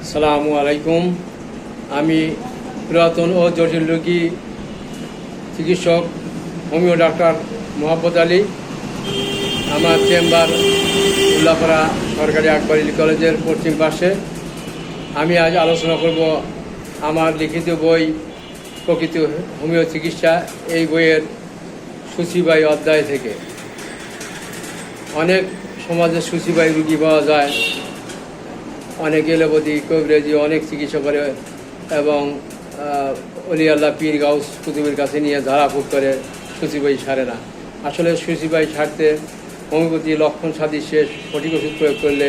আসসালামু আলাইকুম। আমি পুরাতন ও জটিল রোগী চিকিৎসক হোমিও ডাক্তার মোহাম্মদ আলী। আমার চেম্বার উল্লাপাড়া সরকারি আকবর কলেজের পশ্চিম পাশে। আমি আজ আলোচনা করব আমার লিখিত বই প্রকৃত হোমিও চিকিৎসা, এই বইয়ের সূচিবাহী অধ্যায় থেকে। অনেক সমাজে সূচিবাহী রুগী পাওয়া যায়, অনেক এলোপ্যাথি কবিরাজি অনেক চিকিৎসা করে এবং অলি আল্লাহ পীর গাউস কুতুবের কাছে নিয়ে ঝাড়াফুঁক করে সূচিবাহী সারে না। আসলে সূচিবাহী সারতে হোমিওপ্যাথি লক্ষণ সাদৃশ্যে সঠিক ওষুধ প্রয়োগ করলে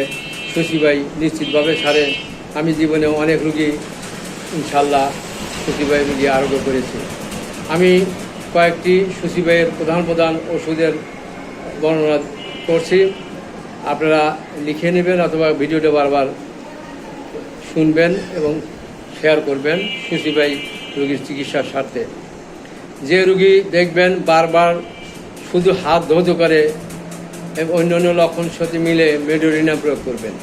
সূচিবাহী নিশ্চিতভাবে সারে। আমি জীবনে অনেক রুগী ইনশাল্লাহ সূচিবাহী রুগী আরোগ্য করেছি। আমি কয়েকটি সূচিবাহীর প্রধান ওষুধের বর্ণনা করছি, আপনারা লিখে নেবেন অথবা ভিডিওটা বারবার শুনবেন এবং শেয়ার করবেন সূচিবাহী রোগীর চিকিৎসার স্বার্থে। যে রুগী দেখবেন বারবার শুধু হাত ধৌত করে এবং অন্যান্য লক্ষণের সাথে মিলে মেডোরিনা প্রয়োগ করবেন।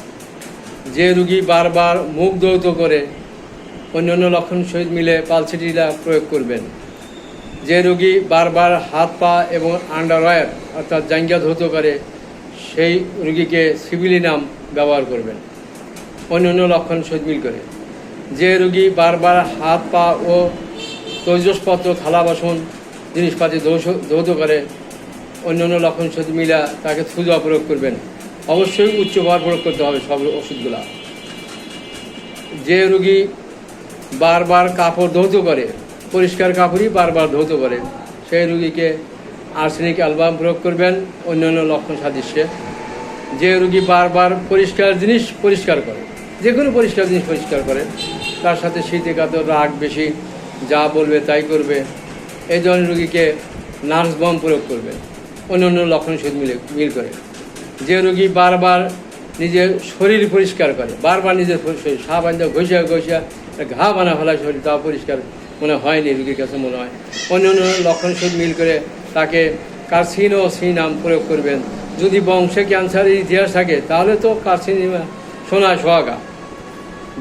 যে রুগী বারবার মুখ ধৌত করে অন্যান্য লক্ষণের সহিত মিলে পালসিটিলা প্রয়োগ করবেন। যে রুগী বারবার হাত পা এবং আন্ডারওয়্যার অর্থাৎ জাঙ্গিয়া ধৌত করে সেই রুগীকে সিভিলিনাম ব্যবহার করবেন অন্যান্য লক্ষণ সহিত মিল করে। যে রুগী বারবার হাত পা ও তৈজসপত্র থালা বাসন জিনিসপাতি ধৌত করে অন্যান্য লক্ষণ সহিত মিলা তাকে থুজা প্রয়োগ করবেন। অবশ্যই উচ্চ ভার প্রয়োগ করতে হবে সব ওষুধগুলা। যে রুগী বারবার কাপড় ধৌত করে, পরিষ্কার কাপড়ই বারবার ধৌত করে, সেই রুগীকে আর্সেনিক অ্যালবাম প্রয়োগ করবেন অন্যান্য লক্ষণ সাদৃশ্যে। যে রুগী বারবার পরিষ্কার জিনিস পরিষ্কার করে, যে কোনো পরিষ্কার জিনিস পরিষ্কার করে, তার সাথে শীতে কাতর রাগ বেশি, যা বলবে তাই করবে, এই ধরনের রুগীকে নার্স বম প্রয়োগ করবে অন্যান্য লক্ষণের সাথে মিল করে। যে রুগী বারবার নিজের শরীর পরিষ্কার করে, বারবার নিজের শরীর সাবান ঘষিয়া ঘা বানা ফেলায় শরীর, তা পরিষ্কার মনে হয়নি রুগীর কাছে মনে হয়, অন্যান্য লক্ষণের সাথে মিল করে তাকে কার্সিনোসিনাম প্রয়োগ করবেন। যদি বংশে ক্যান্সারের ইতিহাস থাকে তাহলে তো কার্সিনোমা সোনা সোহাগা।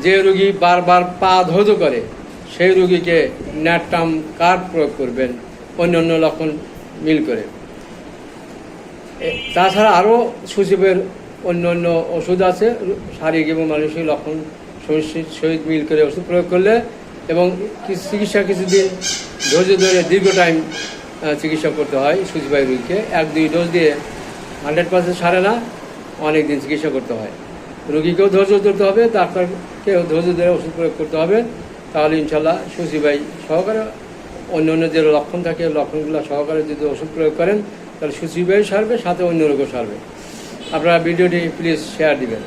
যে রুগী বারবার পা ধৌত করে সেই রুগীকে ন্যাট্রাম কার্ড প্রয়োগ করবেন অন্যান্য লক্ষণ মিল করে। তাছাড়া আরও সূচিবের অন্য ওষুধ আছে, শারীরিক এবং মানসিক লক্ষণ সহিত মিল করে ওষুধ প্রয়োগ করলে এবং চিকিৎসা কিছুদিন ধৈর্য ধরে দীর্ঘ টাইম চিকিৎসা করতে হয়। সূচিবাহী রুগীকে 1-2 ডোজ দিয়ে 100% সারে না, অনেক দিন চিকিৎসা করতে হয়। রুগীকেও ধৈর্য ধরতে হবে, ডাক্তারকেও ধৈর্য ধরে ওষুধ প্রয়োগ করতে হবে। তাহলে ইনশাল্লাহ সূচিবাহী সহকারে অন্য যে লক্ষণ থাকে লক্ষণগুলো সহকারে যদি ওষুধ প্রয়োগ করেন তাহলে সূচিবাহী সারবে, সাথে অন্য রোগও সারবে। আপনারা ভিডিওটি প্লিজ শেয়ার দিবেন।